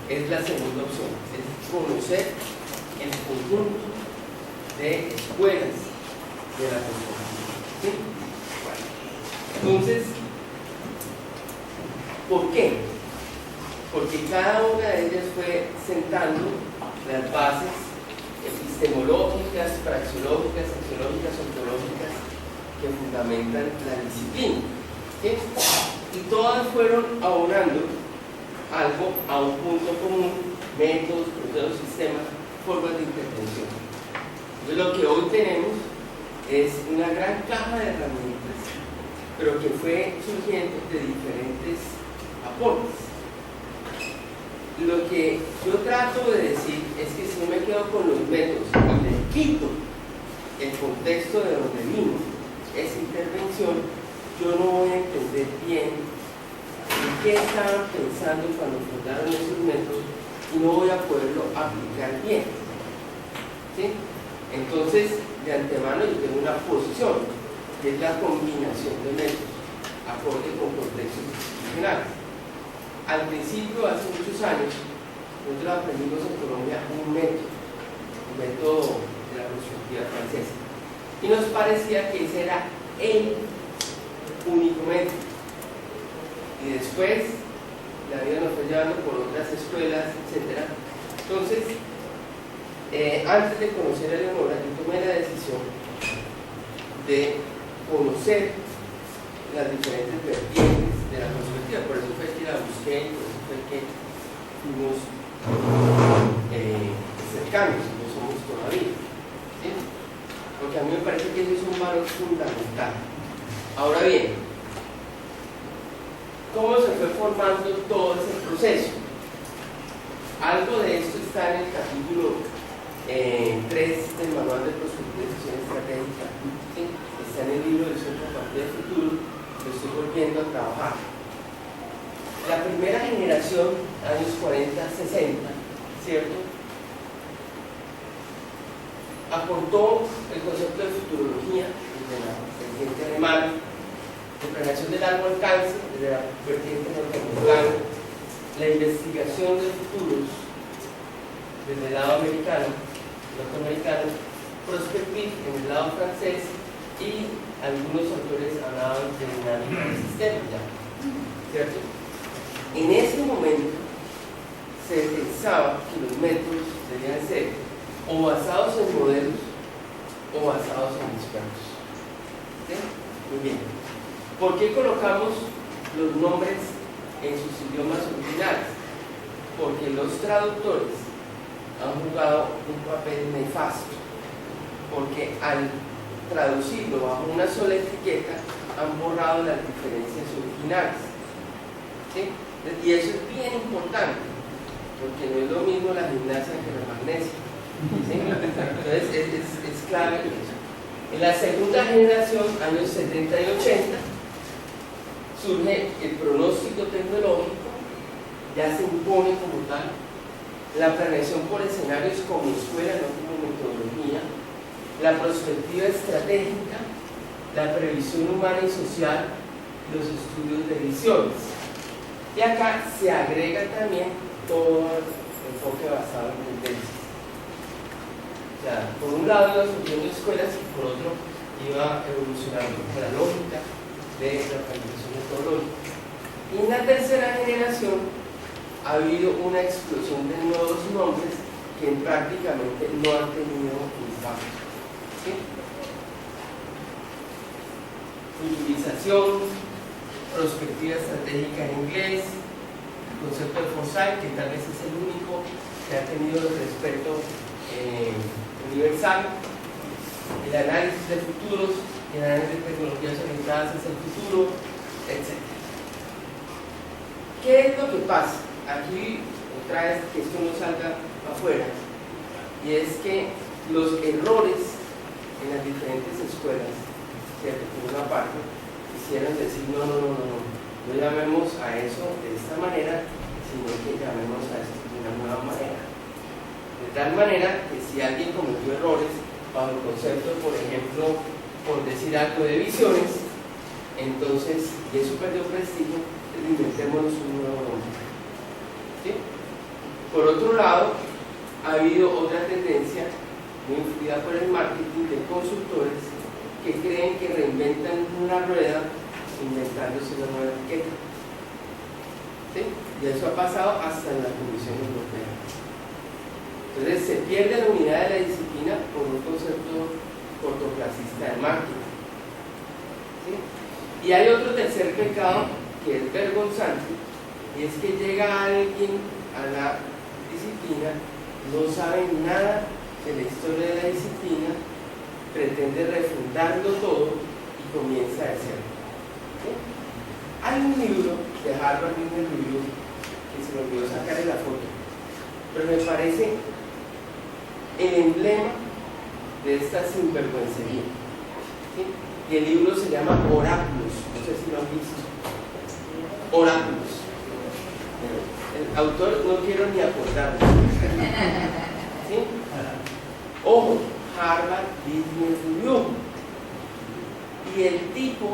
es la segunda opción, es conocer el conjunto de escuelas de la topografía. ¿Sí? Bueno, entonces, ¿por qué? Porque cada una de ellas fue sentando las bases epistemológicas, praxeológicas, axiológicas, ontológicas que fundamentan la disciplina. ¿Sí? Y todas fueron abonando algo a un punto común: métodos, procesos, sistemas, formas de intervención. Entonces, lo que hoy tenemos es una gran caja de herramientas, pero que fue surgiendo de diferentes aportes. Lo que yo trato de decir es que si no me quedo con los métodos y le quito el contexto de donde vino esa intervención, yo no voy a entender bien en qué estaban pensando cuando fundaron esos métodos y no voy a poderlo aplicar bien. ¿Sí? Entonces, de antemano yo tengo una posición, que es la combinación de métodos acorde con contextos institucionales. Al principio, hace muchos años, nosotros aprendimos en Colombia un método de la perspectiva francesa, y nos parecía que ese era el único método. Y después la vida nos fue llevando por otras escuelas, etc. Entonces, antes de conocer a Leonora, yo tomé la decisión de conocer las diferentes vertientes de la perspectiva. Por eso fue que la busqué, por eso fue que fuimos cercanos, no somos todavía. ¿Sí? Porque a mí me parece que eso es un valor fundamental. Ahora bien, ¿cómo se fue formando todo ese proceso? Algo de esto está en el capítulo 3 del Manual de Prospección Estratégica. ¿Sí? Está en el libro del Centro Compartido de Futuro. Lo estoy volviendo a trabajar. La primera generación, años 40-60, ¿cierto?, aportó el concepto de futurología desde la vertiente alemana, de planeación de largo alcance desde la vertiente norteamericana, la investigación de futuros desde el lado americano, norteamericano, prospective en el lado francés, y algunos autores hablaban de dinámica de sistemas ya, ¿cierto? En ese momento se pensaba que los métodos debían ser o basados en modelos o basados en expertos. ¿Sí? Muy bien. ¿Por qué colocamos los nombres en sus idiomas originales? Porque los traductores han jugado un papel nefasto, porque al traducirlo bajo una sola etiqueta han borrado las diferencias originales. ¿Sí? Y eso es bien importante, porque no es lo mismo la gimnasia que la magnesia. ¿Sí? Entonces es clave eso. En la segunda generación, años 70 y 80, surge el pronóstico tecnológico, ya se impone como tal, la planeación por escenarios como escuela, no como metodología, la perspectiva estratégica, la previsión humana y social, los estudios de emisiones. Y acá se agrega también todo el enfoque basado en tendencias. O sea, por un lado iba surgiendo escuelas y por otro iba evolucionando la lógica de la planificación metodológica. Y en la tercera generación ha habido una explosión de nuevos nombres que prácticamente no han tenido impacto. ¿Sí? Futurización, perspectiva estratégica en inglés, el concepto de foresight, que tal vez es el único que ha tenido el respeto universal, el análisis de futuros, el análisis de tecnologías orientadas hacia el futuro, etc. ¿Qué es lo que pasa? Aquí otra vez que esto no salga afuera, y es que los errores en las diferentes escuelas, ¿cierto?, por una parte, quisieran decir no llamemos a eso de esta manera, sino que llamemos a esto de una nueva manera. De tal manera que si alguien cometió errores bajo el concepto, por ejemplo, por decir algo de visiones, entonces, y eso perdió prestigio, inventémonos un nuevo nombre. ¿Sí? Por otro lado, ha habido otra tendencia muy influida por el marketing de consultores que creen que reinventan la rueda inventándose una nueva etiqueta. ¿Sí? Y eso ha pasado hasta en la Comisión Europea. Entonces se pierde la unidad de la disciplina por un concepto cortoplacista de marketing. ¿Sí? Y hay otro tercer pecado que es vergonzante, y es que llega alguien a la disciplina, no sabe nada de la historia de la disciplina, pretende refundarlo todo y comienza de cero. ¿Sí? Hay un libro de Harvard Business Review que se me olvidó sacarle la foto, pero me parece el emblema de esta sinvergüencería. ¿Sí? Y el libro se llama Oráculos, no sé si lo han visto. Oráculos. El autor no quiero ni acordarme. ¿Sí? Ojo, Harvard Business Review. Y el tipo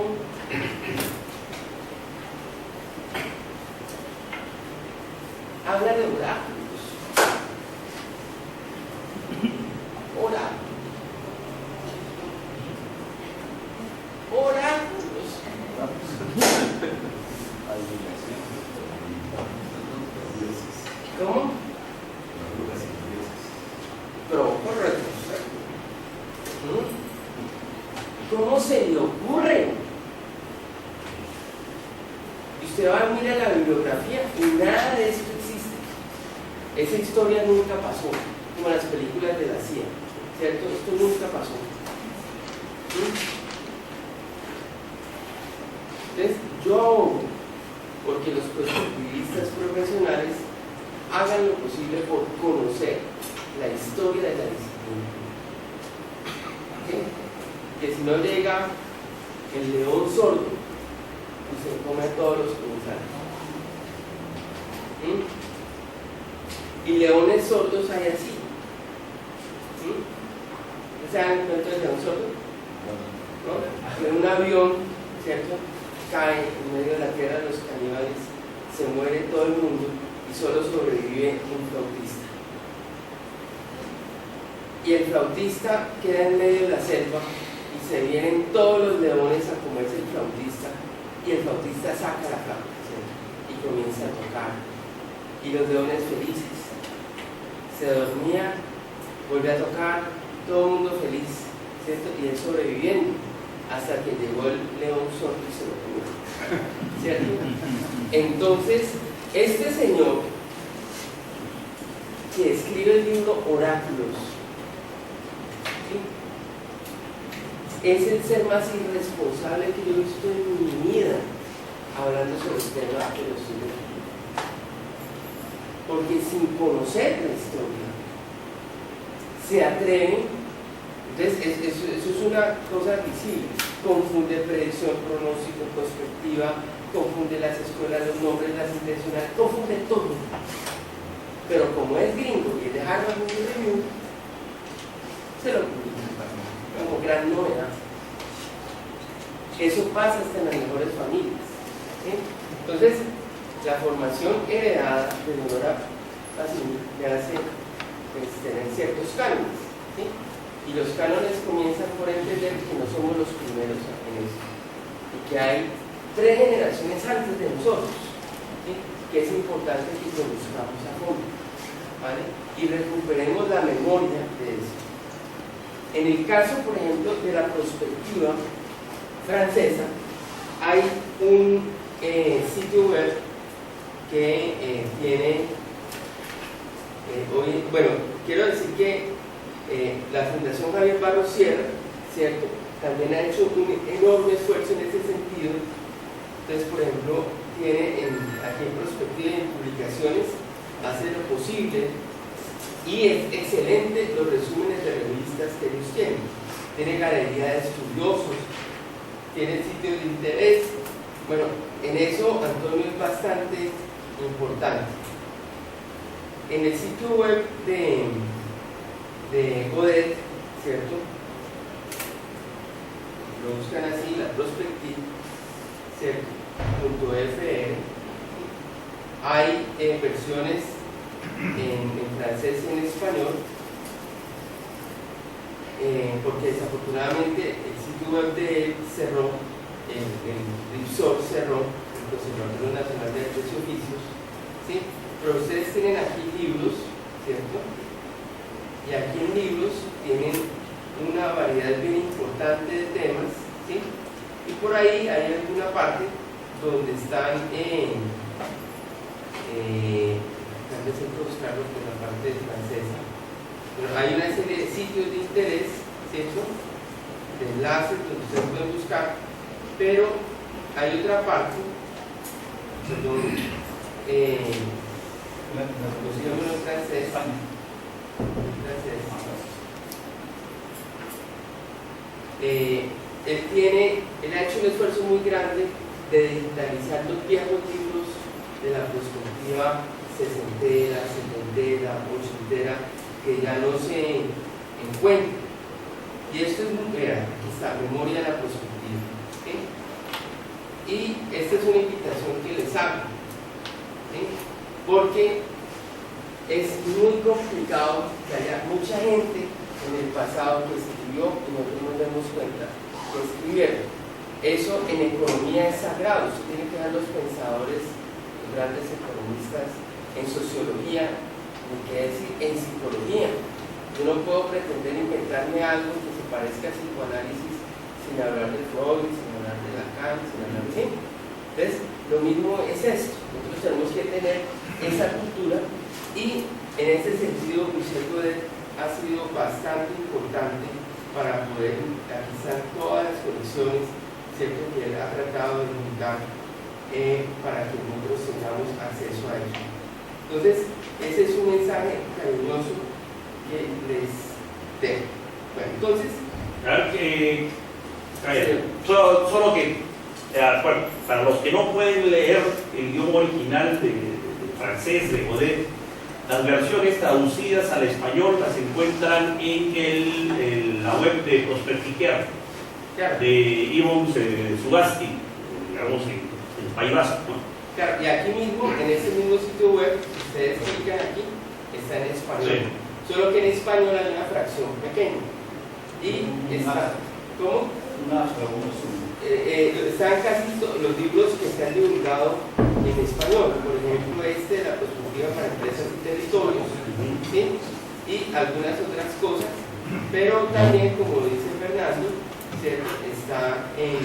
habla de oráculos. Oráculos. ¿Cómo? Pero correcto. ¿Cómo se le ocurre? Y usted va a mirar la bibliografía y nada de esto existe. Esa historia nunca pasó, como las películas de la CIA, ¿cierto? Esto nunca pasó. Entonces, yo abogo porque los constructivistas profesionales hagan lo posible por conocer la historia de la disciplina. ¿Sí? Que si no llega el león sordo y se come a todos los comensales. Y leones sordos hay así. ¿Se dan cuenta del león sordo? ¿No? En un avión, ¿cierto? Cae en medio de la tierra de los caníbales, se muere todo el mundo y solo sobrevive un flautista. Y el flautista queda en medio de la selva y se vienen todos los leones a comerse el flautista, y el flautista saca la flauta, ¿cierto? Y comienza a tocar, y los leones felices. Se dormía, volvió a tocar, todo el mundo feliz, ¿cierto? Y él sobreviviendo, hasta que llegó el león sordo y se lo comió, ¿cierto? Entonces, este señor que escribe el libro Oráculos, ¿sí?, es el ser más irresponsable que yo he visto en mi vida hablando sobre el tema de los siglos. Porque sin conocer la historia se atreven. Entonces eso es una cosa visible. Confunde predicción, pronóstico, perspectiva, confunde las escuelas, los nombres, las intencionales, confunde todo. Pero como es gringo y es de Harvard Business Review, se lo publica como gran novedad. Eso pasa hasta en las mejores familias, ¿sí? Entonces, la formación heredada de Leonora Pacini le hace tener ciertos cánones, ¿sí? Y los cánones comienzan por entender que no somos los primeros en esto, y que hay 3 generaciones antes de nosotros, ¿sí?, que es importante que conozcamos a fondo, ¿vale? Y recuperemos la memoria de eso. En el caso, por ejemplo, de la prospectiva francesa, hay un sitio web que tiene, bueno, quiero decir que la Fundación Javier Barros Sierra, ¿cierto?, también ha hecho un enorme esfuerzo en ese sentido. Entonces, por ejemplo, tiene aquí en Prospectiva y en publicaciones, hace lo posible, y es excelente los resúmenes de revistas que ellos tienen. Tiene galería de estudiosos, tiene sitios de interés. Bueno, en eso Antonio es bastante importante. En el sitio web de Godet, ¿cierto?, lo buscan así, la Prospectiva, ¿cierto?, .fr, hay versiones en francés y en español, porque desafortunadamente el sitio web de él cerró, el RIPSOR cerró, el Conservatorio Nacional de Artes y Oficios, ¿sí? Pero ustedes tienen aquí libros, ¿cierto? Y aquí en libros tienen una variedad bien importante de temas, ¿sí? Y por ahí hay alguna parte donde están tal vez hay que buscarlo por la parte francesa. Bueno, hay una serie de sitios de interés, ¿cierto? De enlaces donde ustedes pueden buscar, pero hay otra parte, perdón, pusieron en francés. Él ha hecho un esfuerzo muy grande de digitalizar los viejos libros de la perspectiva sesentera, setentera, ochentera, que ya no se encuentran. Y esto es muy real, aquí está, memoria de la perspectiva. ¿Sí? Y esta es una invitación que les hago, ¿sí? Porque es muy complicado que haya mucha gente en el pasado que escribió y nosotros nos demos cuenta que escribieron. Eso en economía es sagrado. Usted tiene que ver los pensadores, los grandes economistas en sociología, ni qué decir en psicología. Yo no puedo pretender inventarme algo que se parezca a psicoanálisis sin hablar de Freud, sin hablar de Lacan, sin hablar de... Entonces, lo mismo es esto. Nosotros tenemos que tener esa cultura y en ese sentido Michel Godet ha sido bastante importante para poder, aquí están todas las condiciones, ¿cierto?, que él ha tratado de juntar para que nosotros tengamos acceso a ello. Entonces, ese es un mensaje cariñoso que les dejo. Bueno, entonces... Claro que... Solo que, bueno, para los que no pueden leer el idioma original de francés de Godet, las versiones traducidas al español las encuentran en la web de Prospertiquer, claro, de Yvon Sugasti, digamos, en el País Vasco, ¿no? Claro, y aquí mismo, en este mismo sitio web, si ustedes clican aquí, está en español. Sí. Solo que en español hay una fracción pequeña. Y está, ¿cómo? Están casi los libros que se han divulgado en español, por ejemplo este de la perspectiva para empresas y territorios, ¿sí? Y algunas otras cosas, pero también, como dice Fernando, ¿cierto?, está en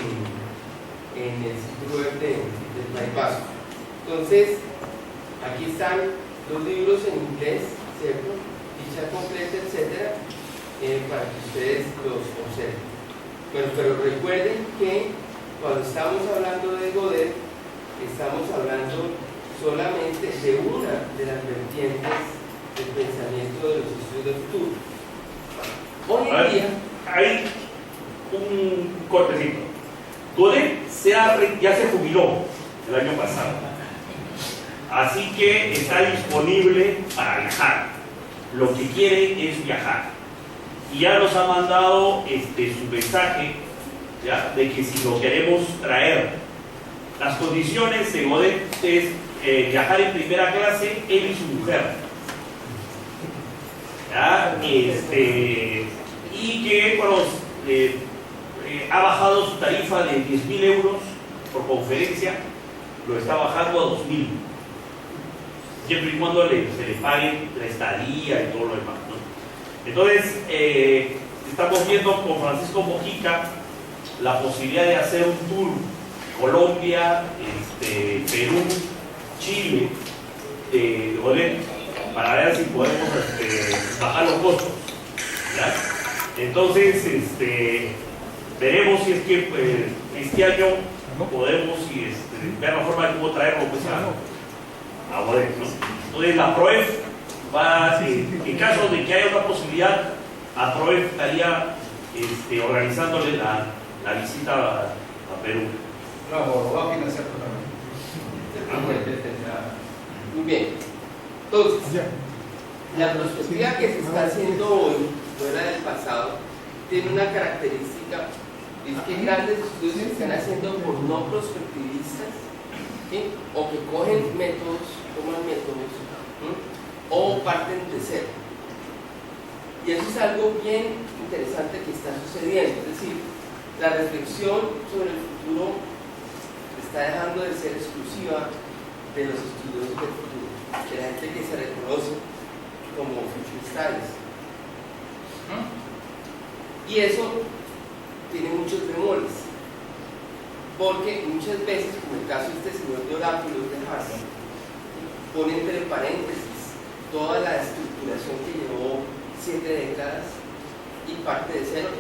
el sitio web del País Vasco. Entonces, aquí están los libros en inglés, ¿cierto?, ficha completa, etcétera, para que ustedes los observen. Bueno, pero recuerden que cuando estamos hablando de Godet, estamos hablando solamente de una de las vertientes del pensamiento de los estudios del futuro. Hoy en día... Hay un cortecito. Godet ya se jubiló el año pasado, así que está disponible para viajar. Lo que quiere es viajar. Y ya nos ha mandado su mensaje, ¿ya?, de que si lo queremos traer. Las condiciones de Godet es viajar en primera clase, él y su mujer, ¿ya? Y que, bueno, ha bajado su tarifa de 10.000 euros por conferencia, lo está bajando a 2.000, siempre y cuando se le pague la estadía y todo lo demás, ¿no? Entonces, estamos viendo con Francisco Mojica la posibilidad de hacer un tour Colombia, Perú, Chile, de Godet, para ver si podemos bajar los costos, ¿ya? Entonces, veremos si es que este año podemos ver la forma de cómo traerlo pues, a Godet, ¿no? Entonces, la PROEF va, en caso de que haya una posibilidad, a PROEF estaría organizándole la visita a Perú. Bravo, va a financiar totalmente. Muy bien. Entonces, la perspectiva que se está haciendo hoy, fuera del pasado, tiene una característica, es que grandes estudios se están haciendo por no prospectivistas, ¿sí?, o que cogen métodos, toman métodos, ¿sí?, parten de cero. Y eso es algo bien interesante que está sucediendo, es decir, la reflexión sobre el futuro está dejando de ser exclusiva de los estudiosos del futuro, de la gente que se reconoce como future studies. Y eso tiene muchos bemoles, porque muchas veces, como el caso de este señor de Oráculos de Harvard, pone entre paréntesis toda la estructuración que llevó 7 décadas y parte de cero,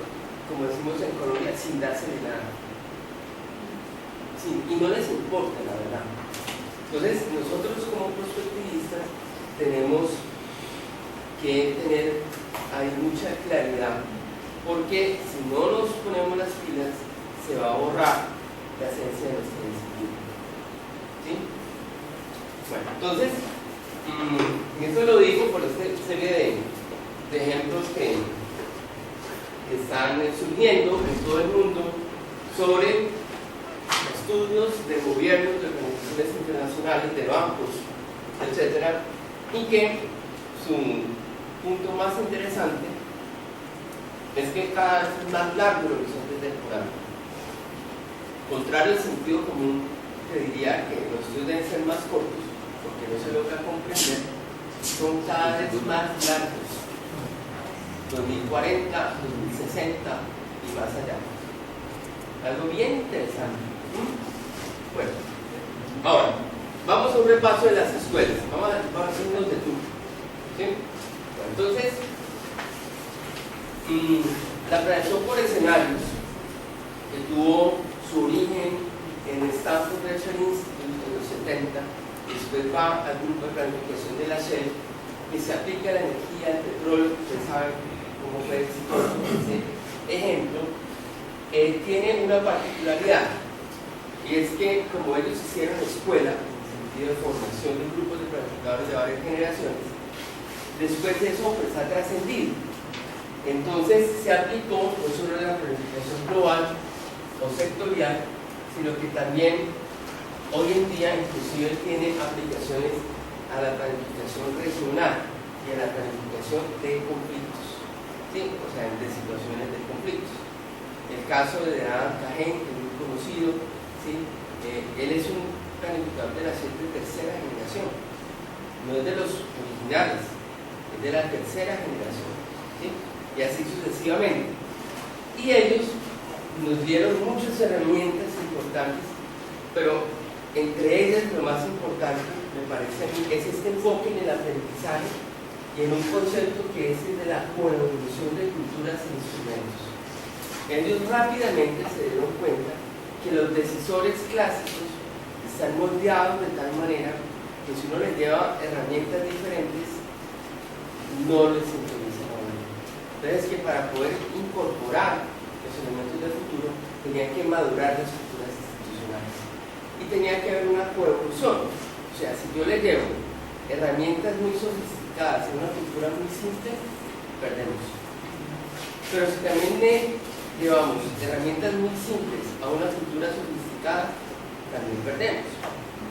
como decimos en Colombia, sin dársele nada. Y no les importa, la verdad. Entonces, nosotros como prospectivistas tenemos que tener ahí mucha claridad, porque si no nos ponemos las pilas, se va a borrar la esencia de nuestra disciplina. ¿Sí? Bueno, entonces, esto lo digo por esta serie de ejemplos que están surgiendo en todo el mundo sobre estudios de gobiernos, de organizaciones internacionales, de bancos, etcétera, y que su punto más interesante es que cada vez es más largo el horizonte temporal. Contrario al sentido común, que diría que los estudios deben ser más cortos porque no se logra comprender, son cada vez más largos, 2040, 2060 y más allá. Algo bien interesante. Bueno, ahora vamos a un repaso de las escuelas. Vamos a hacernos de turno. ¿Sí? Bueno, entonces, la planeación por escenarios, que tuvo su origen en Stanford Research Institute en los 70, después va al grupo de planificación de la Shell, que se aplica a la energía, al petróleo. Ustedes saben cómo fue exitoso ese ejemplo. Tiene una particularidad, y es que como ellos hicieron escuela, en el sentido de formación de grupos de planificadores de varias generaciones, después de eso pues ha trascendido. Entonces se aplicó no solo a la planificación global o sectorial, sino que también hoy en día inclusive tiene aplicaciones a la planificación regional y a la planificación de conflictos, ¿sí? O sea, de situaciones de conflictos. El caso de Adam Cahen, que es muy conocido, ¿sí? Él es un planificador de la tercera generación, no es de los originales, es de la tercera generación, ¿sí? Y así sucesivamente. Y ellos nos dieron muchas herramientas importantes, pero entre ellas lo más importante, me parece a mí, es este enfoque en el aprendizaje y en un concepto que es el de la coevolución de culturas e instrumentos. Ellos rápidamente se dieron cuenta que los decisores clásicos están moldeados de tal manera que si uno les lleva herramientas diferentes, no les sintoniza la manera. Entonces, que para poder incorporar los elementos del futuro, tenían que madurar las estructuras institucionales y tenía que haber una coevolución. O sea, si yo le llevo herramientas muy sofisticadas en una cultura muy simple, perdemos. Pero si también le llevamos herramientas muy simples a una cultura sofisticada, también perdemos.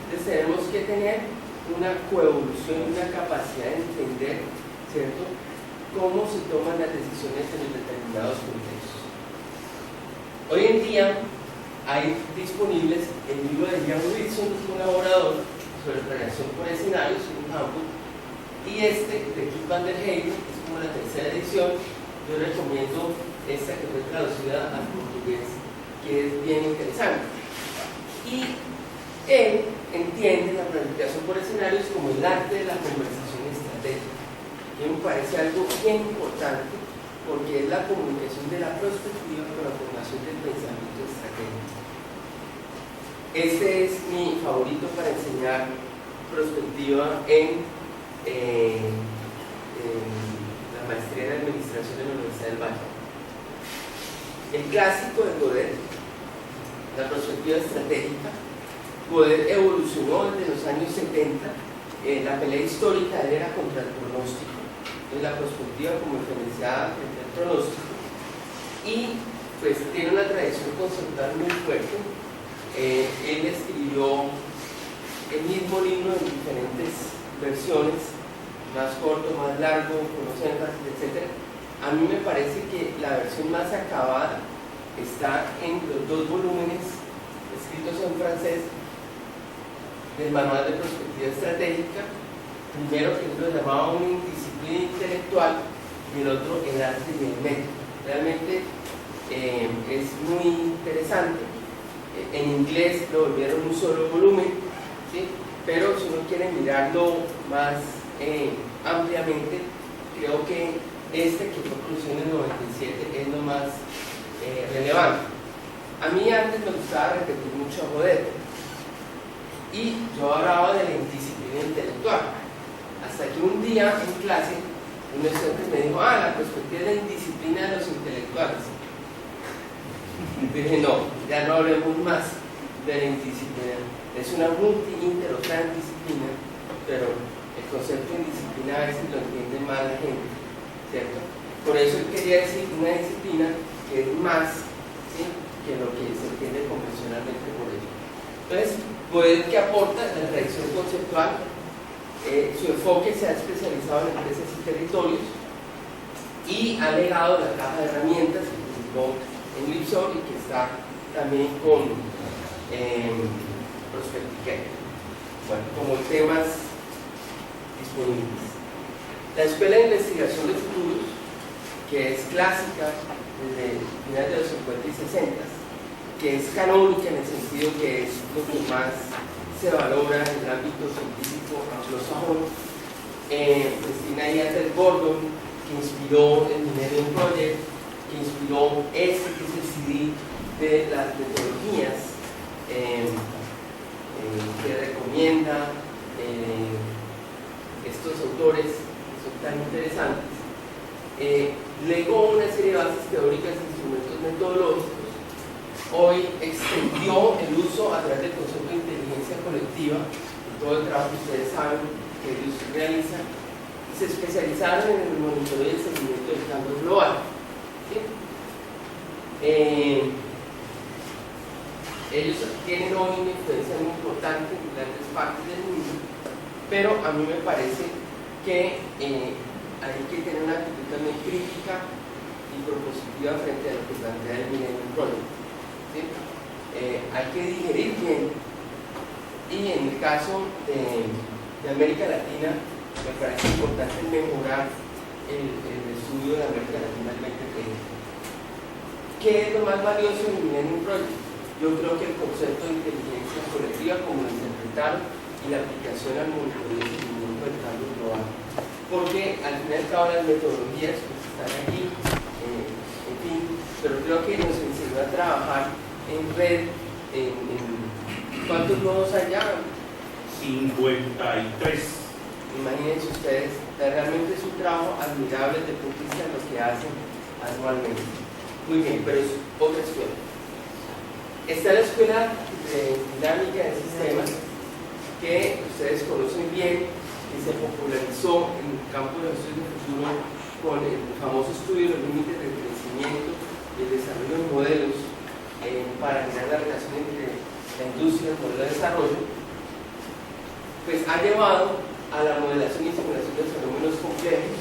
Entonces tenemos que tener una coevolución, una capacidad de entender, ¿cierto?, cómo se toman las decisiones en determinados contextos. Hoy en día hay disponibles el libro de Ian Wilson, un colaborador, sobre planeación por escenarios, un campo, y este de Keith Van der Heyden, que es como la tercera edición. Yo recomiendo esta que fue traducida al portugués, que es bien interesante. Y él entiende la planificación por escenarios como el arte de la conversación estratégica, que me parece algo bien importante, porque es la comunicación de la perspectiva con la formación del pensamiento estratégico. Este es mi favorito para enseñar perspectiva en la maestría en administración en la Universidad del Valle. El clásico de Godet, la perspectiva estratégica, Godet evolucionó desde los años 70. La pelea histórica de él era contra el pronóstico, la perspectiva como diferenciada frente al pronóstico, y pues tiene una tradición conceptual muy fuerte. Él escribió el mismo libro en diferentes versiones, más corto, más largo, con los énfasis, etc. A mí me parece que la versión más acabada está en los 2 volúmenes escritos en francés del Manual de Perspectiva Estratégica, primero que lo llamaba una indisciplina intelectual y el otro el arte y el método. Realmente es muy interesante. En inglés lo volvieron un solo volumen, ¿sí? Pero si uno quiere mirarlo más ampliamente, creo que este que fue producido en el 97 es lo más relevante. A mí antes me gustaba repetir mucho a Godel y yo hablaba de la indisciplina intelectual, hasta que un día en clase un estudiante me dijo: la perspectiva es la indisciplina de los intelectuales. Dije: no, ya no hablemos más de la indisciplina, es una multi-inter o transdisciplina, pero el concepto de indisciplina a veces lo entiende mal la gente, ¿cierto? Por eso quería decir una disciplina que es más, ¿sí?, que lo que se entiende convencionalmente por ello. Entonces, Godel, que aporta la tradición conceptual, su enfoque se ha especializado en empresas y territorios y ha legado la caja de herramientas que publicó en Lipson y que está también con Prospective. Bueno, como temas disponibles. La Escuela de Investigación de Futuros, que es clásica desde finales de los 50 y 60, que es canónica en el sentido que es lo que más se valora en el ámbito científico anglosajón. Cristina Díaz Gordon, que inspiró el Millennium Project, que inspiró que es el CD de las metodologías que recomienda estos autores que son tan interesantes. Legó una serie de bases teóricas e instrumentos metodológicos. Hoy extendió el uso a través del concepto de inteligencia colectiva y todo el trabajo que ustedes saben que ellos realizan, y se especializaron en el monitoreo y el seguimiento del cambio global, ¿sí? Ellos tienen hoy una influencia muy importante en grandes partes del mundo, pero a mí me parece que hay que tener una actitud también crítica y propositiva frente a lo que plantea el Millennium Project, ¿sí? Hay que digerir bien, y en el caso de América Latina me parece importante mejorar el estudio de América Latina del 2030. ¿Qué es lo más valioso del Millennium Project? Yo creo que el concepto de inteligencia colectiva, como lo interpretaron, y la aplicación al monitoreo y seguimiento del cambio global, porque al fin y al cabo las metodologías pues, están aquí, en fin, pero creo que nos enseñó a trabajar en red. ¿Cuántos nodos hay ya? 53. Imagínense ustedes, realmente es un trabajo admirable desde el punto de vista de lo que hacen anualmente. Muy bien, pero es otra escuela. Está la escuela de dinámica de sistemas, que ustedes conocen bien, que se popularizó en el campo de los estudios de futuro con el famoso estudio de los límites del crecimiento y el desarrollo de modelos para crear la relación entre la industria y el modelo de desarrollo. Pues ha llevado a la modelación y simulación de fenómenos complejos.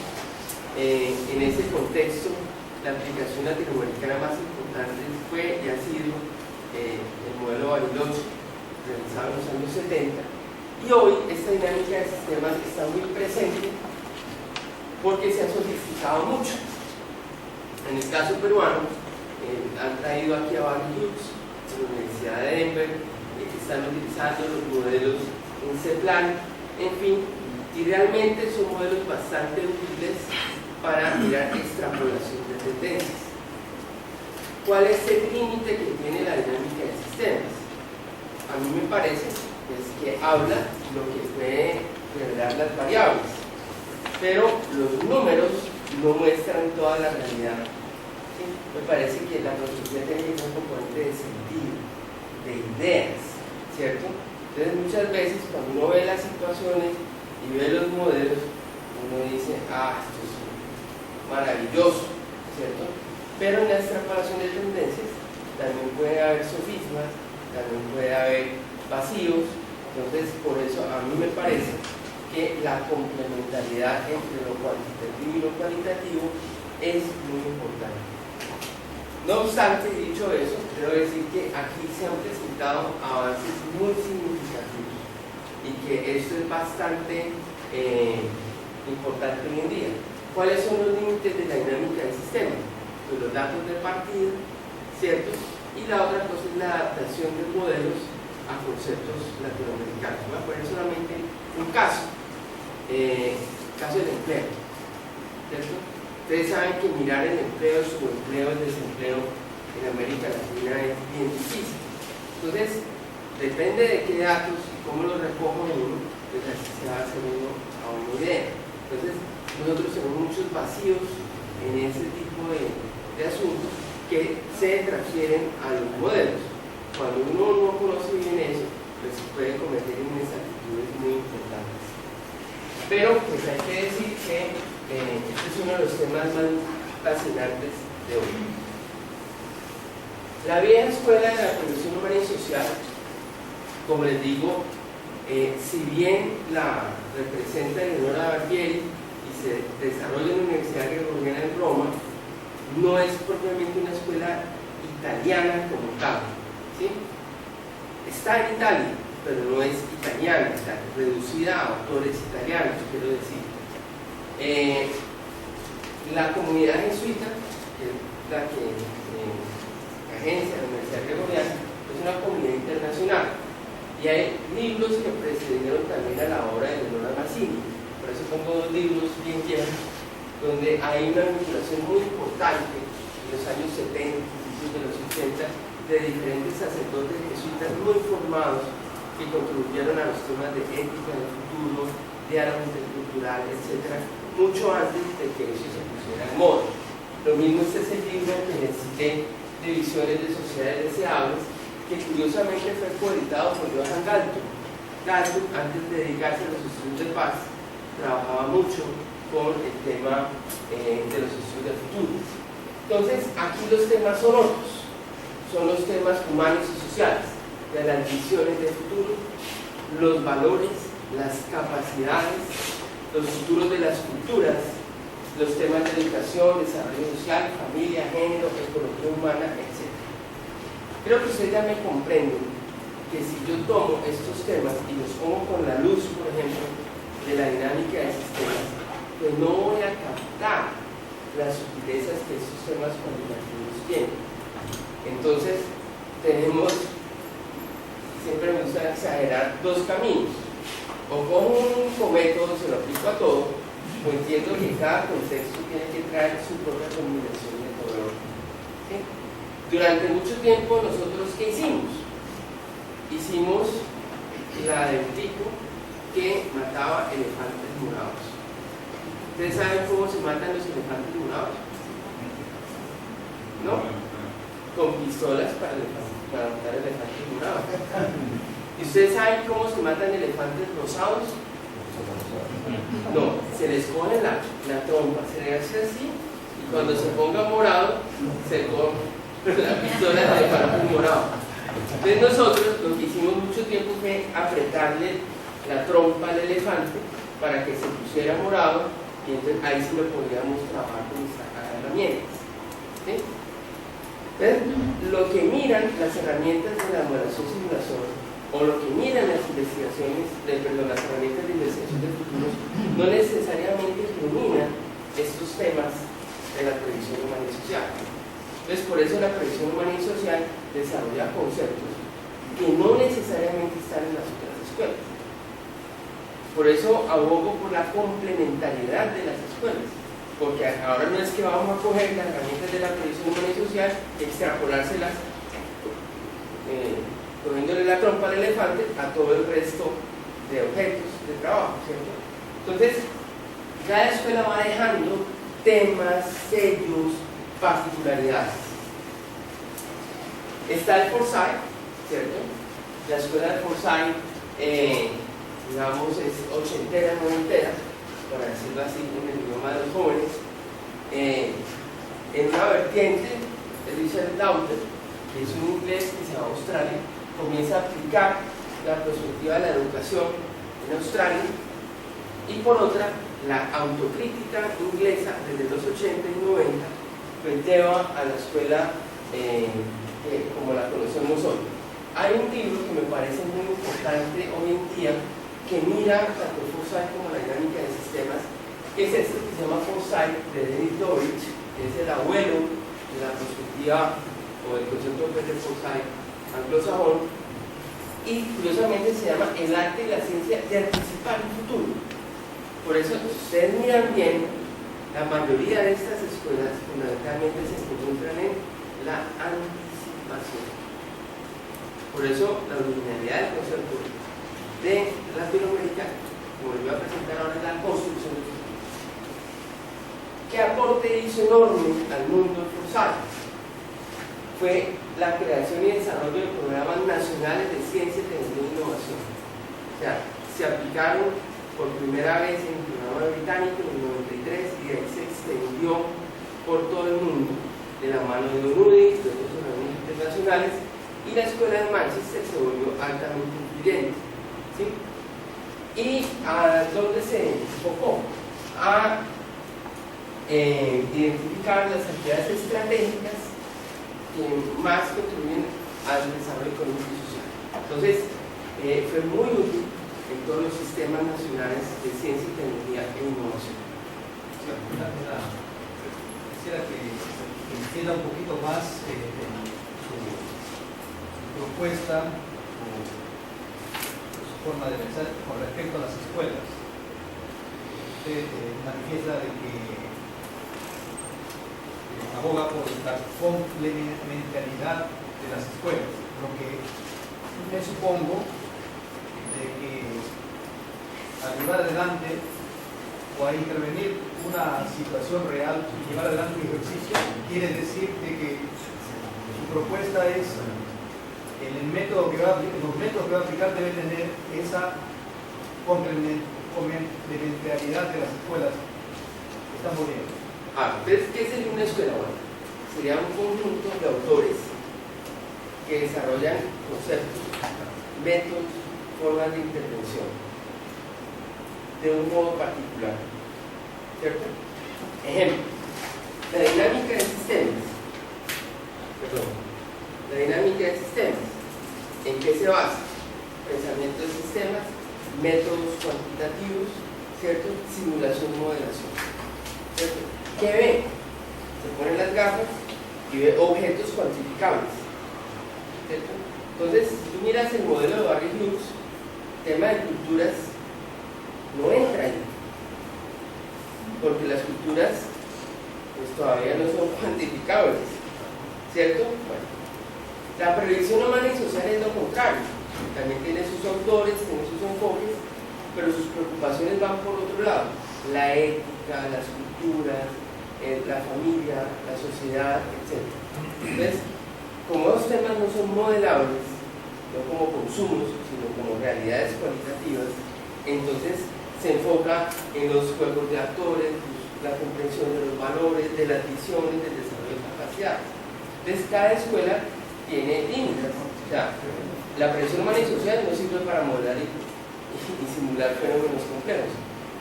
En ese contexto, la aplicación latinoamericana más importante fue y ha sido el modelo Bariloche, realizado en los años 70, y hoy esta dinámica de sistemas está muy presente porque se ha sofisticado mucho. En el caso peruano, han traído aquí a Barry Hughes de la Universidad de Denver, que están utilizando los modelos en C-Plan, en fin, y realmente son modelos bastante útiles para mirar extrapolación de tendencias. ¿Cuál es el límite que tiene la dinámica de sistemas? A mí me parece que habla lo que puede revelar las variables, pero los números no muestran toda la realidad. ¿Sí? Me parece que la filosofía tiene que ser un componente de sentido, de ideas, ¿cierto? Entonces muchas veces cuando uno ve las situaciones y ve los modelos, uno dice: esto es maravilloso, ¿cierto? Pero en la extrapolación de tendencias también puede haber sofismas, también puede haber vacíos. Entonces, por eso a mí me parece que la complementariedad entre lo cuantitativo y lo cualitativo es muy importante. No obstante, dicho eso, quiero decir que aquí se han presentado avances muy significativos y que esto es bastante importante hoy en día. ¿Cuáles son los límites de la dinámica del sistema? Pues los datos de partida, ¿cierto? Y la otra cosa es la adaptación de modelos a conceptos latinoamericanos. Voy a poner solamente un caso, caso del empleo, ¿cierto? Ustedes saben que mirar el empleo, el subempleo, el desempleo en América Latina es bien difícil. Entonces, depende de qué datos y cómo los recoja uno, pues así se va a hacer uno a una idea. Entonces, nosotros tenemos muchos vacíos en ese tipo de asuntos que se transfieren a los modelos. Cuando uno no conoce bien eso, pues se puede cometer inexactitudes muy importantes. Pero pues hay que decir que este es uno de los temas más fascinantes de hoy. La vieja escuela de la producción humana y social, como les digo, si bien la representa Eleonora Barbieri y se desarrolla en la Universidad Gregoriana en Roma, no es propiamente una escuela italiana como tal, ¿sí? Está en Italia, pero no es italiana, está reducida a autores italianos, quiero decir. La comunidad jesuita, que es la que agencia la Universidad Gregoriana, es una comunidad internacional y hay libros que precedieron también a la obra de Leonora Mazzini. Por eso pongo dos libros bien llenos donde hay una vinculación muy importante en los años 70, principios de los 80, de diferentes sacerdotes jesuitas muy formados que contribuyeron a los temas de ética del futuro, diálogo intercultural, etc., mucho antes de que eso se pusiera en moda. Lo mismo es ese libro que les cité de Visiones de Sociedades Deseables, que curiosamente fue coeditado por Johann Galtung. Galtung, antes de dedicarse a los estudios de paz, trabajaba mucho con el tema de los estudios del futuro. Entonces, aquí los temas son otros, son los temas humanos y sociales, de las visiones del futuro, los valores, las capacidades, los futuros de las culturas, los temas de educación, desarrollo social, familia, género, ecología humana, etc. Creo que ustedes ya me comprenden que si yo tomo estos temas y los pongo con la luz, por ejemplo, de la dinámica de sistemas, pues no voy a captar las sutilezas que estos temas cualitativos tienen. Entonces, tenemos, siempre me gusta exagerar, dos caminos. O cojo un método, se lo aplico a todo, o entiendo que cada contexto tiene que traer su propia combinación metodológica. ¿Sí? Durante mucho tiempo, nosotros, ¿qué hicimos? Hicimos la del tipo que mataba elefantes morados. ¿Ustedes saben cómo se matan los elefantes morados? ¿No? Con pistolas para matar elefantes morados. ¿Y ustedes saben cómo se matan elefantes rosados? No, se les coge la trompa, se le hace así, y cuando se ponga morado, se coge la pistola del elefante morado. Entonces nosotros lo que hicimos mucho tiempo fue apretarle la trompa al elefante para que se pusiera morado, y entonces ahí sí lo podíamos trabajar con nuestras herramientas. ¿Sí? Entonces, lo que miran las herramientas de la modelación-simulación, o lo que miran las investigaciones, las herramientas de investigación de futuros, no necesariamente dominan estos temas de la previsión humana y social. Entonces, por eso la previsión humana y social desarrolla conceptos que no necesariamente están en las otras escuelas. Por eso abogo por la complementariedad de las escuelas, porque ahora no es que vamos a coger las herramientas de la previsión humana y social y extrapolárselas poniéndole la trompa al elefante a todo el resto de objetos de trabajo, ¿cierto? Entonces, cada escuela va dejando temas, sellos, particularidades. Está el Forsyth, ¿cierto? La escuela de Forsyth, digamos, es ochentera, noventera, para decirlo así en el idioma de los jóvenes. En una vertiente, Richard Dauter, que es un inglés que se va a Australia, comienza a aplicar la perspectiva de la educación en Australia y por otra, la autocrítica inglesa desde los 80 y 90 pues lleva a la escuela como la conocemos hoy. Hay un libro que me parece muy importante hoy en día que mira tanto Forsyth como la dinámica de sistemas, que es este que se llama Forsyth de Dennis Dorich, que es el abuelo de la perspectiva o del concepto de Forsyth anglosajón, y curiosamente se llama El arte y la ciencia de anticipar el futuro. Por eso, si ustedes miran bien, la mayoría de estas escuelas fundamentalmente se concentran en la anticipación. Por eso, la originalidad del concepto de Latinoamérica, como les voy a presentar ahora, es la construcción del futuro. ¿Qué aporte hizo enorme al mundo de Forsyth? Fue la creación y desarrollo de programas nacionales de ciencia, tecnología e innovación. O sea, se aplicaron por primera vez en el programa británico en el 93 y de ahí se extendió por todo el mundo de la mano de UNUDI, de otros organismos internacionales, y la escuela de Manchester se volvió altamente influyente. ¿Sí? ¿Y a dónde se enfocó? A identificar las actividades estratégicas que más contribuyen al desarrollo económico y social. Entonces, fue muy útil en todos los sistemas nacionales de ciencia, tecnología e innovación. Quisiera que entienda un poquito más su propuesta o su forma de pensar con respecto a las escuelas. Usted manifiesta de que aboga por la complementariedad de las escuelas, lo que me supongo de que al llevar adelante o a intervenir una situación real y llevar adelante un ejercicio, quiere decir de que su propuesta es los métodos que va a aplicar deben tener esa complementariedad de las escuelas que estamos viendo. Entonces, ¿qué sería una escuela? Bueno, sería un conjunto de autores que desarrollan conceptos, métodos, formas de intervención de un modo particular, ¿cierto? Ejemplo, la dinámica de sistemas. La dinámica de sistemas. ¿En qué se basa? Pensamiento de sistemas, métodos cuantitativos, ¿cierto? Simulación y modelación, ¿cierto? ¿Qué ve? Se ponen las gafas y ve objetos cuantificables, ¿cierto? Entonces, si tú miras el modelo de Barry Hughes, el tema de culturas no entra ahí, porque las culturas pues todavía no son cuantificables, ¿cierto? Bueno, la previsión humana y social es lo contrario, también tiene sus autores, tiene sus enfoques, pero sus preocupaciones van por otro lado: la ética, las culturas, la familia, la sociedad, etc. Entonces, como los temas no son modelables, no como consumos, sino como realidades cualitativas, entonces se enfoca en los juegos de actores, la comprensión de los valores, de las visiones, del desarrollo de capacidades. Entonces, cada escuela tiene límites. O sea, la previsión humana y social no sirve para modelar y simular fenómenos complejos,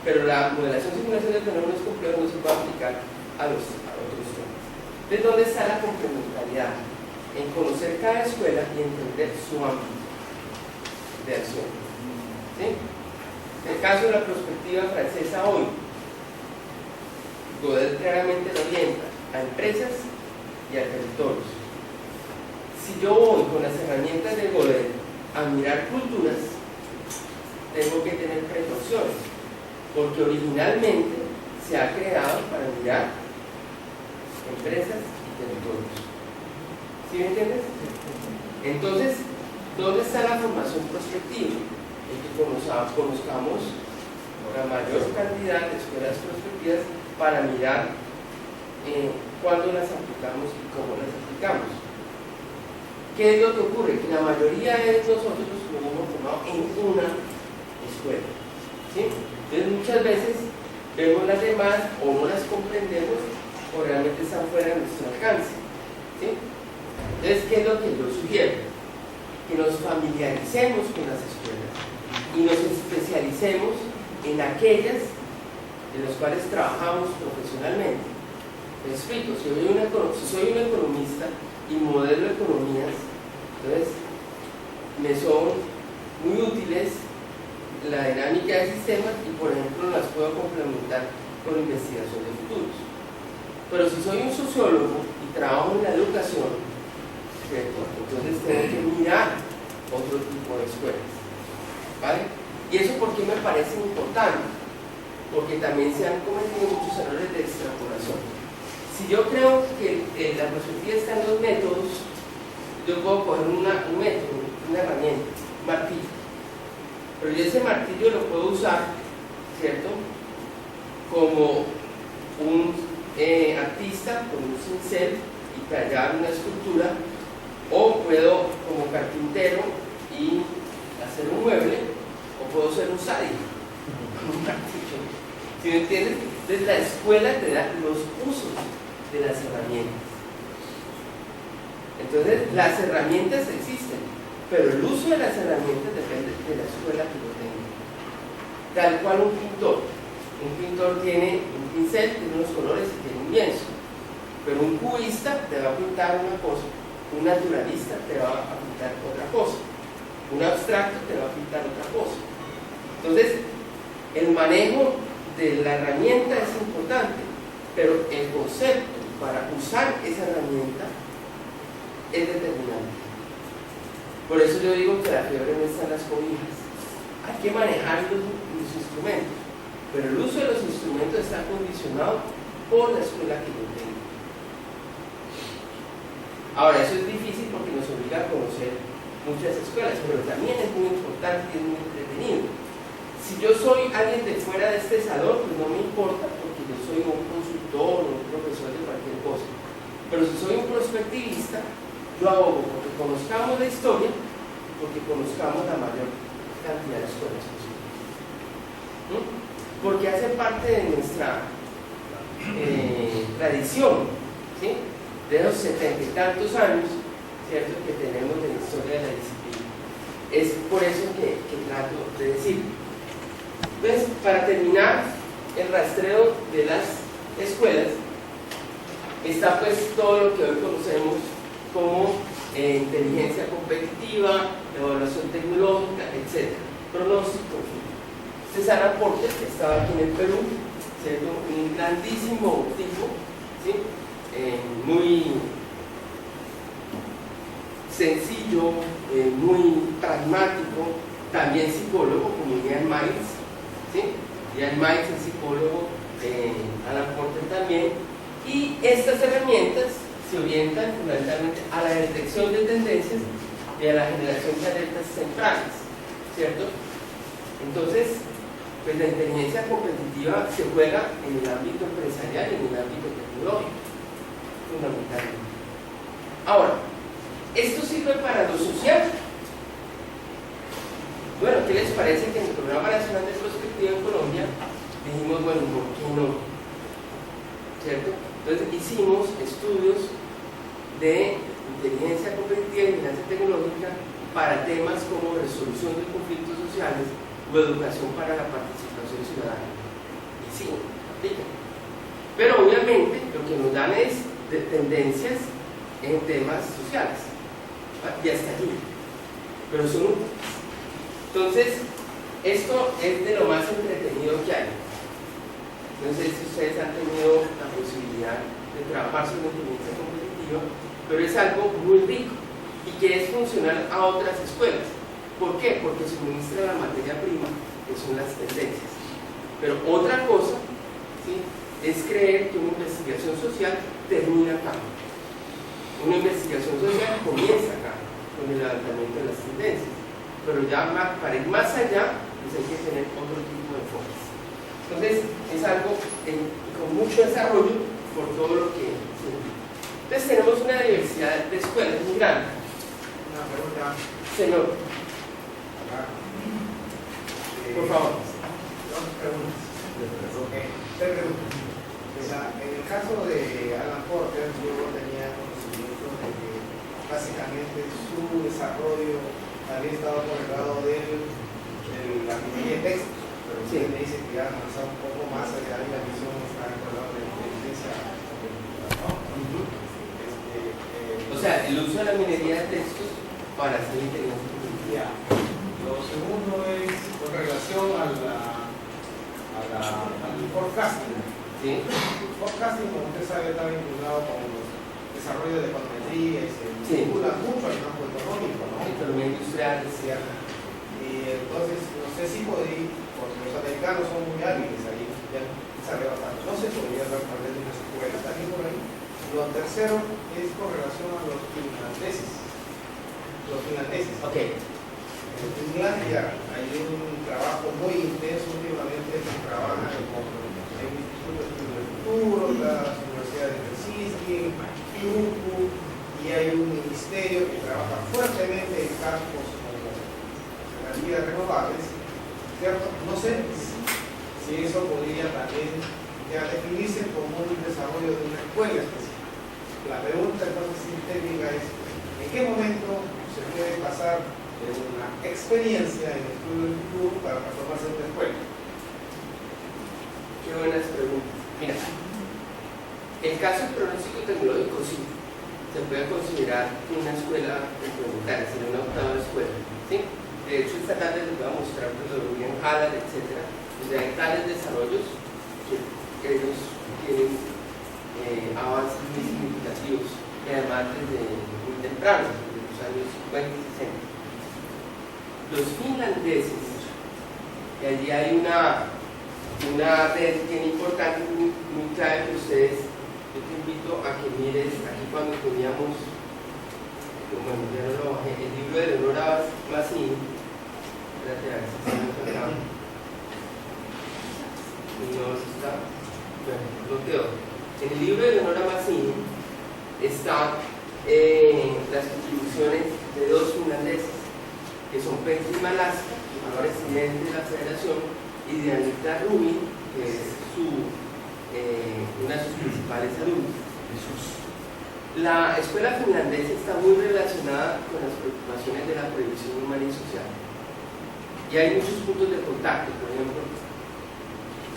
pero la modelación y simulación de fenómenos complejos no se puede aplicar a otros temas. ¿De dónde está la complementariedad? En conocer cada escuela y entender su ámbito de acción. ¿Sí? En el caso de la perspectiva francesa hoy, Godel claramente lo orienta a empresas y a territorios. Si yo voy con las herramientas de Godel a mirar culturas, tengo que tener precauciones, porque originalmente se ha creado para mirar empresas y territorios. ¿Sí me entiendes? Entonces, ¿dónde está la formación prospectiva? En que conozcamos la mayor cantidad de escuelas prospectivas para mirar cuándo las aplicamos y cómo las aplicamos. ¿Qué es lo que ocurre? Que la mayoría de nosotros nos hemos formado en una escuela, ¿sí? Entonces muchas veces vemos las demás o no las comprendemos o realmente están fuera de nuestro alcance, ¿sí? Entonces, ¿qué es lo que yo sugiero? Que nos familiaricemos con las escuelas y nos especialicemos en aquellas en las cuales trabajamos profesionalmente. Me explico, si soy un economista y modelo economías, entonces me son muy útiles la dinámica de sistemas y, por ejemplo, las puedo complementar con investigación de futuros. Pero si soy un sociólogo y trabajo en la educación, ¿cierto?, entonces tengo que mirar otro tipo de escuelas, ¿vale? ¿Y eso por qué me parece importante? Porque también se han cometido muchos errores de extrapolación. Si yo creo que la perspectiva está en los métodos, yo puedo coger un método, una herramienta, un martillo. Pero yo ese martillo lo puedo usar, ¿cierto?, como un artista con un cincel y tallar una escultura, o puedo como carpintero y hacer un mueble, o puedo ser un sádico con un martillo. ¿Sí me entiendes? Entonces la escuela te da los usos de las herramientas. Entonces las herramientas existen, pero el uso de las herramientas depende de la escuela que lo tenga. Tal cual un pintor. Un pintor tiene un pincel, tiene unos colores y tiene un lienzo. Pero un cubista te va a pintar una cosa, un naturalista te va a pintar otra cosa, un abstracto te va a pintar otra cosa. Entonces, el manejo de la herramienta es importante, pero el concepto para usar esa herramienta es determinante. Por eso yo digo que la fiebre no está en las cobijas. Hay que manejar los instrumentos, pero el uso de los instrumentos está condicionado por la escuela que yo tengo. Ahora, eso es difícil porque nos obliga a conocer muchas escuelas, pero también es muy importante y es muy entretenido. Si yo soy alguien de fuera de este salón, pues no me importa porque yo soy un consultor o un profesor de cualquier cosa. Pero si soy un prospectivista, yo abogo porque conozcamos la historia, porque conozcamos la mayor cantidad de escuelas posible. Porque hace parte de nuestra tradición, ¿sí?, de los 70 y tantos años, ¿cierto?, que tenemos de la historia de la disciplina. Es por eso que trato de decir. Entonces, para terminar el rastreo de las escuelas, está pues todo lo que hoy conocemos como inteligencia competitiva, evaluación tecnológica, etc. Pronóstico. César Aporte, que estaba aquí en el Perú, ¿cierto?, un grandísimo tipo, ¿sí?, muy sencillo, muy pragmático, también psicólogo, como Ian Miles, ¿sí? Ian Miles es psicólogo, Alan Porter también, y estas herramientas se orientan fundamentalmente a la detección de tendencias y a la generación de alertas centrales, ¿cierto? Entonces, pues la inteligencia competitiva se juega en el ámbito empresarial y en el ámbito tecnológico, fundamentalmente. Ahora, ¿esto sirve para lo social? Bueno, ¿qué les parece que en el Programa Nacional de Prospectiva en Colombia dijimos, bueno, ¿por qué no? ¿Cierto? Entonces hicimos estudios de inteligencia competitiva y vigilancia tecnológica para temas como resolución de conflictos sociales o educación para la participación ciudadana. Y sí, aplica. Pero obviamente lo que nos dan es de tendencias en temas sociales. Y hasta aquí. Pero son útiles. Entonces, esto es de lo más entretenido que hay. No sé si ustedes han tenido la posibilidad de trabajar sobre inteligencia competitiva, pero es algo muy rico y que es funcional a otras escuelas. ¿Por qué? Porque suministra la materia prima, que son las tendencias. Pero otra cosa, ¿sí?, es creer que una investigación social termina acá. Una investigación social comienza acá, con el levantamiento de las tendencias. Pero ya para ir más allá, pues hay que tener otro tipo de enfoques. Entonces, es algo con mucho desarrollo por todo lo que significa. Entonces, tenemos una diversidad de escuelas muy grande. Una pregunta. Señor, por favor. Dos preguntas. Tres preguntas. En el caso de Alan Porter, yo tenía conocimiento de que básicamente su desarrollo había estado por el lado de la minería de textos, pero Sí. usted me dice que ya avanzado un poco más allá y la visión está en el lado de la inteligencia ¿no? O sea, el uso de la minería de textos para hacer inteligencia artificial. Ya. Lo segundo es con relación al forecasting. ¿Sí? Forecasting, como usted sabe, está vinculado con los desarrollos de econometría y se Sí. vincula mucho al campo económico, ¿no? Economía industrial, Cierto. Y entonces, no sé si podría, porque los americanos son muy hábiles ahí, ya sabe bastante. No se podría hablar tal vez de una escuela, también por ahí. Lo tercero es con relación a los finlandeses. Los finlandeses. Ok. En Finlandia hay un trabajo muy intenso últimamente que trabaja con el Instituto de Estudios del Futuro, las universidades de Helsinki, Turku, y hay un ministerio que trabaja fuertemente en campos como energías renovables, ¿cierto? No sé si eso podría también ya definirse como un desarrollo de una escuela específica. La pregunta entonces técnica es, ¿en qué momento se puede pasar de una experiencia en el estudio del futuro para transformarse en una escuela? Qué buenas preguntas. Mira, el caso del pronóstico tecnológico sí se puede considerar una escuela complementaria, sería una octava escuela. ¿Sí? De hecho, esta tarde les voy a mostrar metodología en Halland, etc. Donde hay tales desarrollos que ellos tienen avances muy significativos y además desde muy temprano, desde los años 50 y 60. Los finlandeses, y allí hay una red bien importante, muy clave que ustedes, yo te invito a que mires aquí cuando teníamos, bueno, ya no lo bajé, el libro de Leonora Mazzini. Espérate a ver si se me acá. No, eso está, bueno, no quedó. En el libro de Leonora Mazzini están las contribuciones de dos finlandeses, que son Petri Malaska, presidente de la federación, y de Anita Rubin, que es una de sus principales alumnos. La escuela finlandesa está muy relacionada con las preocupaciones de la previsión humana y social. Y hay muchos puntos de contacto, por ejemplo,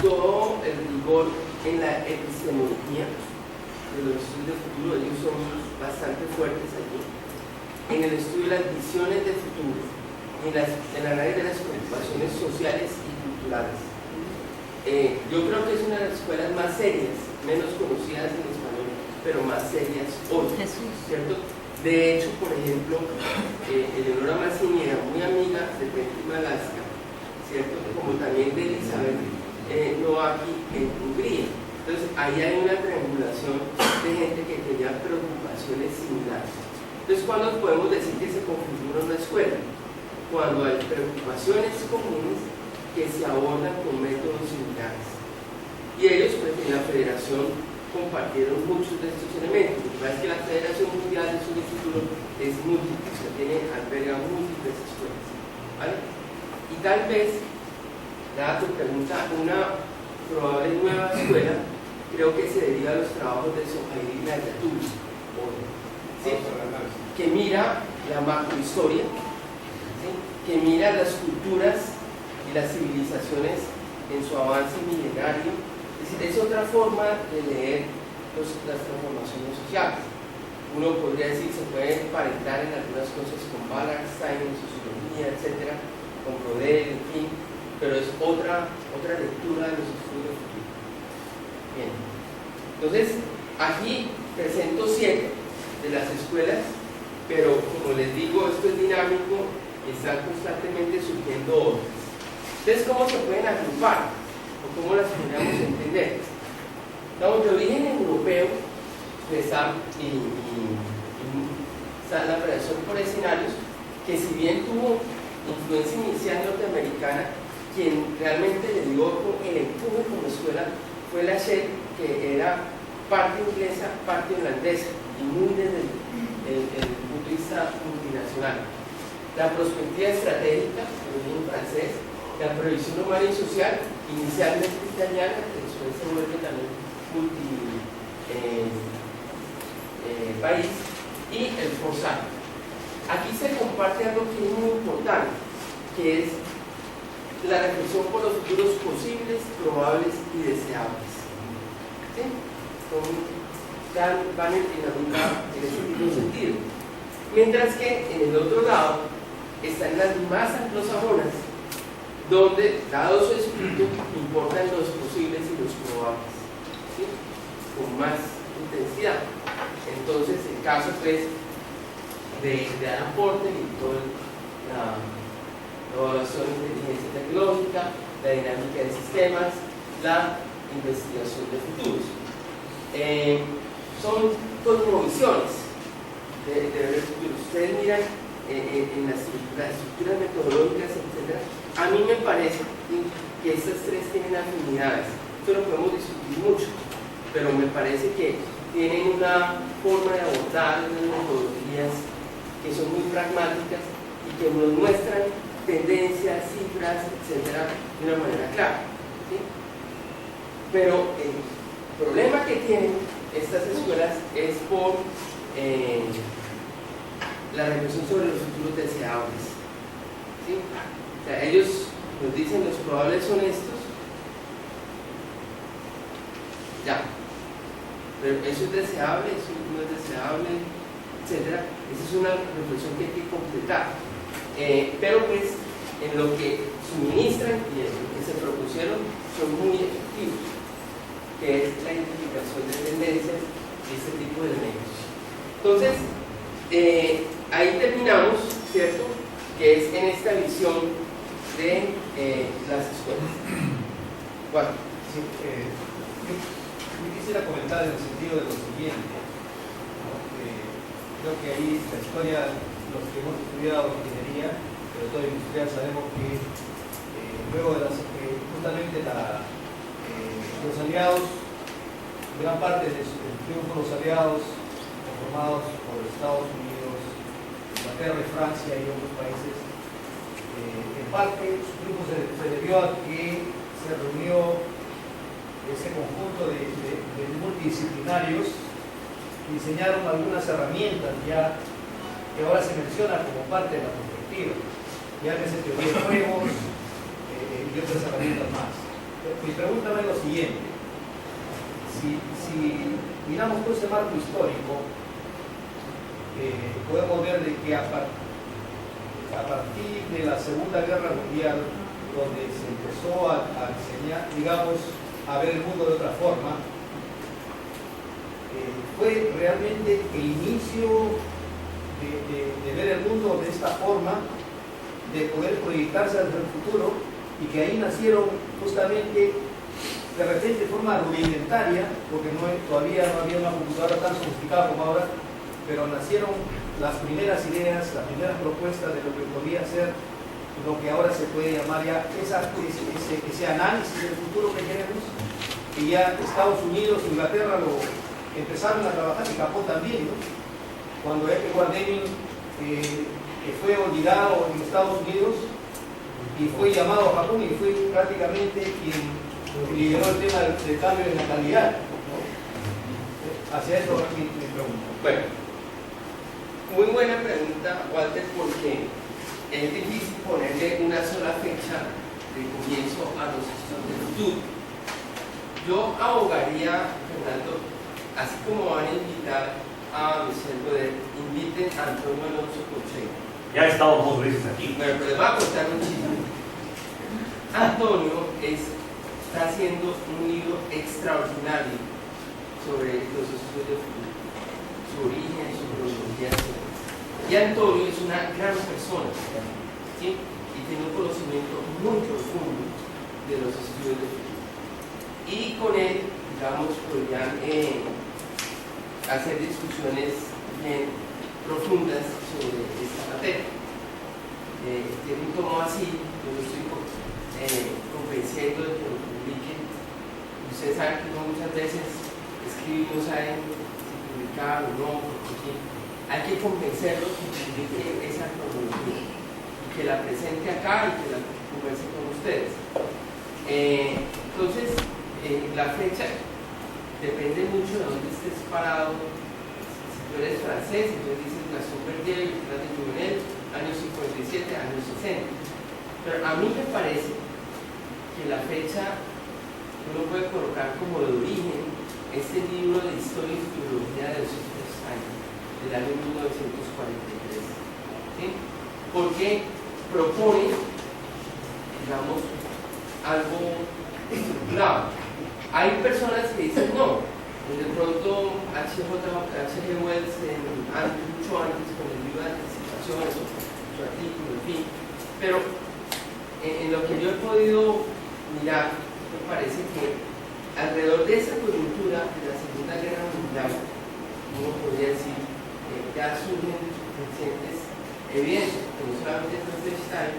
todo el rigor en la epistemología de los estudios de futuro, ellos son bastante fuertes allí, en el estudio de las visiones de futuro, en el análisis de las preocupaciones sociales y culturales. Yo creo que es una de las escuelas más serias, menos conocidas en español, pero más serias hoy, ¿cierto? De hecho, por ejemplo, Eleonora Mazzini era muy amiga de Petri Malaska, ¿cierto? Como también de Elizabeth Noaki en Hungría. Entonces, ahí hay una triangulación de gente que tenía preocupaciones similares. Entonces, ¿cuándo podemos decir que se configura una escuela? Cuando hay preocupaciones comunes que se abordan con métodos similares. Y ellos, pues, en la federación compartieron muchos de estos elementos. Lo que pasa es que la Federación Mundial de Estudios Futuros es múltiple, o sea, alberga múltiples escuelas, ¿vale? Y tal vez, dada tu pregunta, una probable nueva escuela creo que se deriva de los trabajos de Sohail Layatullah, ¿sí? Que mira la macrohistoria, ¿sí? Que mira las culturas y las civilizaciones en su avance milenario. Es decir, es otra forma de leer las transformaciones sociales. Uno podría decir, se puede emparentar en algunas cosas con Wallerstein, en sociología, etc., con Brodel, en fin, pero es otra lectura de los estudios futuros. Bien, entonces aquí presento 7 de las escuelas, pero como les digo, esto es dinámico y están constantemente surgiendo otras. Entonces, ¿cómo se pueden agrupar? ¿O cómo las podríamos entender? Estamos de origen europeo, está la operación por escenarios, que si bien tuvo influencia inicial norteamericana, quien realmente le dio el empuje como escuela fue la SHE, que era parte inglesa, parte holandesa, y muy desde el punto de vista multinacional. La perspectiva estratégica, de origen francés, la previsión humana y social, inicialmente italiana, que después se vuelve también país, y el foresight. Aquí se comparte algo que es muy importante, que es la reflexión por los futuros posibles, probables y deseables. ¿Sí? Van en ese mismo sentido. Mientras que en el otro lado están las más anglosajonas, donde, dado su espíritu, importan los posibles y los probables, ¿sí? Con más intensidad. Entonces, el caso pues de Alan Porter y toda la evaluación de inteligencia tecnológica, la dinámica de sistemas, la investigación de futuros. Son cosmovisiones de ver el futuro. Ustedes miran en las estructuras metodológicas, etc. A mí me parece que estas tres tienen afinidades. Esto lo podemos discutir mucho, pero me parece que tienen una forma de abordar unas metodologías que son muy pragmáticas y que nos muestran tendencias, cifras, etcétera, de una manera clara, ¿sí? Pero el problema que tienen estas escuelas es por la reflexión sobre los futuros deseables, ¿sí? O sea, ellos nos dicen los probables son estos, ya, pero eso es deseable, eso no es deseable, etcétera. Esa es una reflexión que hay que completar. Pero pues en lo que suministran y en lo que se propusieron son muy efectivos, que es la identificación de tendencias y este tipo de elementos. Entonces, ahí terminamos, ¿cierto? Que es en esta visión de las escuelas. Bueno, sí, yo quisiera comentar en el sentido de lo siguiente, ¿no? Creo que ahí la historia, los que hemos estudiado ingeniería, sobre todo industrial, sabemos que luego de justamente los aliados, gran parte del triunfo de los aliados, conformados por Estados Unidos, Inglaterra y Francia y otros países, en parte su triunfo se debió a que se reunió ese conjunto de multidisciplinarios, diseñaron algunas herramientas ya que ahora se menciona como parte de la perspectiva, llámese teoría de juegos y otras herramientas más. Mi pregunta es lo siguiente: si miramos todo ese marco histórico, podemos ver de que a partir de la Segunda Guerra Mundial, donde se empezó a enseñar, digamos, a ver el mundo de otra forma, fue realmente el inicio de ver el mundo de esta forma, de poder proyectarse hacia el futuro, y que ahí nacieron justamente, de repente de forma rudimentaria, porque todavía no había una computadora tan sofisticada como ahora, pero nacieron las primeras ideas, las primeras propuestas de lo que podía ser lo que ahora se puede llamar ya ese análisis del futuro que queremos, y ya Estados Unidos, Inglaterra lo empezaron a trabajar, y Japón también, ¿no? Cuando Edward Deming fue olvidado en Estados Unidos y fue llamado a Japón, y fue prácticamente quien lideró el tema del cambio de natalidad, ¿no? Hacia eso mi pregunta. Bueno, muy buena pregunta, Walter, porque es difícil ponerle una sola fecha de comienzo a los estudios del futuro. Yo abogaría, Fernando, así como van a invitar a Michel Godet, inviten a Antonio Alonso Cochero. Ya he estado 2 veces aquí. Bueno, pero les voy a contar un chisme. Antonio está haciendo un libro extraordinario sobre los estudios del futuro, su origen, su cronología. Y Antonio es una gran persona, ¿sí? Y tiene un conocimiento muy profundo de los estudios del futuro. Y con él, digamos, podrían hacer discusiones bien profundas sobre esta materia. Tiene un tono así, yo lo estoy convenciendo de que lo publiquen. Ustedes saben que muchas veces escribimos a él si publicar o no, porque hay que convencerlo que publique esa cronología, que la presente acá y que la converse con ustedes. Entonces, la fecha depende mucho de dónde estés parado. Si tú eres francés, entonces dices Gaston Berger y Fernand de Jouvenel, años 57, años 60. Pero a mí me parece que la fecha uno puede colocar como de origen este libro de Historia y Filología de Joseph Stein, del año 1943. ¿Sí? Porque propone, digamos, algo estructurado. Hay personas que dicen no, de pronto H.G. Wells mucho antes con el libro de anticipaciones, su artículo, en fin, pero en lo que yo he podido mirar, me parece que alrededor de esa coyuntura de la Segunda Guerra Mundial, uno podría decir, ya surgen recientes evidencias, que no solamente es de Stein,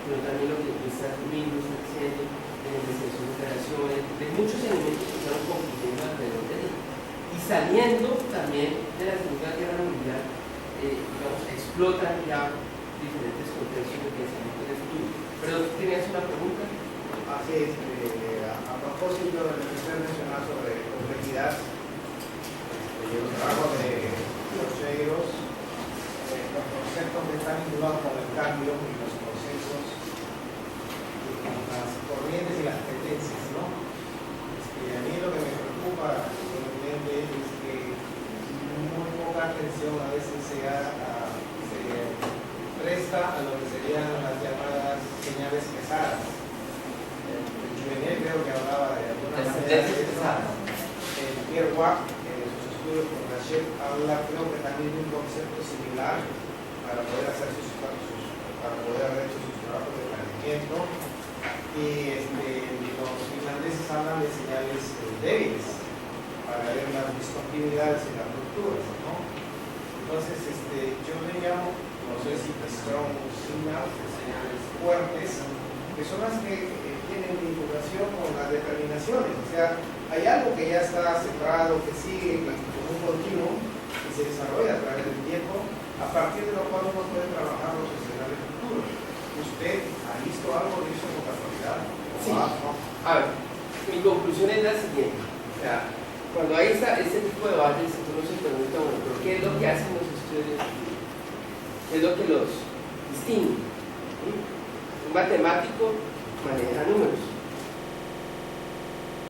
sino también lo que está Domingos está diciendo, de la investigación de operaciones, de muchos elementos que están compitiendo alrededor de él. Y saliendo también de la Segunda Guerra Mundial, digamos, explotan ya diferentes contextos de pensamiento del futuro. Pero, ¿tenías una pregunta? Así es, a propósito de lo que usted mencionó sobre complejidad, los trabajos de Roseiros, los conceptos que están vinculados con el cambio y los conceptos, las corrientes y las tendencias, ¿no? A mí lo que me preocupa realmente es que muy poca atención a veces se presta a lo que serían las llamadas señales pesadas. Juvenel creo que hablaba de alguna manera de eso. Pierre Wack, en sus estudios con Rachel, habla creo que también de un concepto similar para poder hacer sus trabajos de planeamiento. Y los finlandeses hablan de señales débiles para ver las discontinuidades y las rupturas, ¿no? Entonces, yo le llamo, no sé si strong signals, señales fuertes, que son las que tienen vinculación con las determinaciones. O sea, hay algo que ya está centrado, que sigue como un continuo y se desarrolla a través del tiempo, a partir de lo cual uno puede trabajar los escenarios futuros. ¿Usted ha visto algo de eso con casualidad? Sí. A ver, mi conclusión es la siguiente. O sea, cuando hay este tipo de debates, uno se pregunta, bueno, ¿pero qué es lo que hacen los estudios? ¿Qué es lo que los distingue? Un matemático maneja números.